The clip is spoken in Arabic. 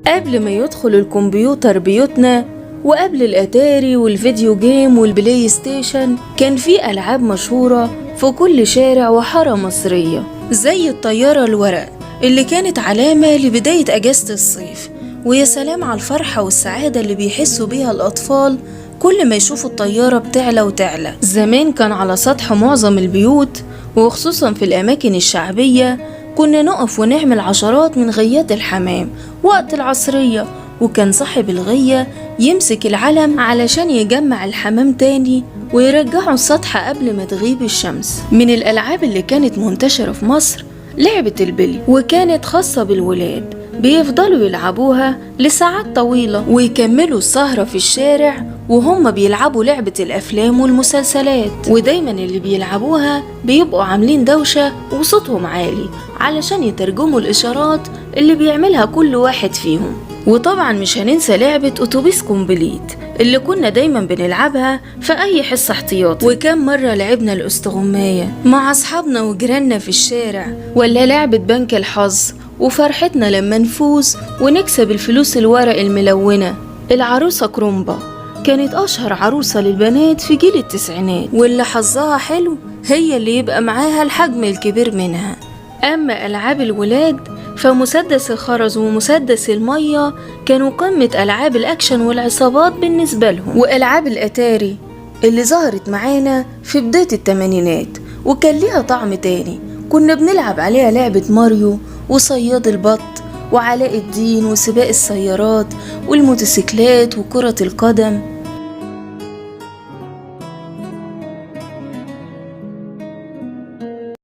قبل ما يدخل الكمبيوتر بيوتنا وقبل الأتاري والفيديو جيم والبلاي ستيشن، كان في ألعاب مشهورة في كل شارع وحارة مصرية، زي الطيارة الورق اللي كانت علامة لبداية أجازة الصيف. ويا سلام على الفرحة والسعادة اللي بيحسوا بيها الأطفال كل ما يشوفوا الطيارة بتعلى وتعلى. زمان كان على سطح معظم البيوت وخصوصا في الأماكن الشعبية كنا نقف ونعمل عشرات من غيات الحمام وقت العصرية، وكان صاحب الغية يمسك العلم علشان يجمع الحمام تاني ويرجعه السطح قبل ما تغيب الشمس. من الألعاب اللي كانت منتشرة في مصر لعبة البلي، وكانت خاصة بالولاد، بيفضلوا يلعبوها لساعات طويلة ويكملوا السهرة في الشارع وهم بيلعبوا لعبة الأفلام والمسلسلات. ودايما اللي بيلعبوها بيبقوا عاملين دوشة وصوتهم عالي علشان يترجموا الإشارات اللي بيعملها كل واحد فيهم. وطبعا مش هننسى لعبة أتوبيس كومبليت اللي كنا دايما بنلعبها في أي حصة احتياطي. وكم مرة لعبنا الاستغماية مع أصحابنا وجيراننا في الشارع، ولا لعبة بنك الحظ وفرحتنا لما نفوز ونكسب الفلوس الورق الملونة. العروسة كرومبا كانت أشهر عروسة للبنات في جيل التسعينات، واللي حظها حلو هي اللي يبقى معاها الحجم الكبير منها. أما ألعاب الولاد فمسدس الخرز ومسدس المية كانوا قمة ألعاب الأكشن والعصابات بالنسبة لهم. وألعاب الأتاري اللي ظهرت معانا في بداية التمانينات وكان ليها طعم تاني، كنا بنلعب عليها لعبة ماريو وصياد البط وعلاء الدين وسباق السيارات والموتوسيكلات وكرة القدم.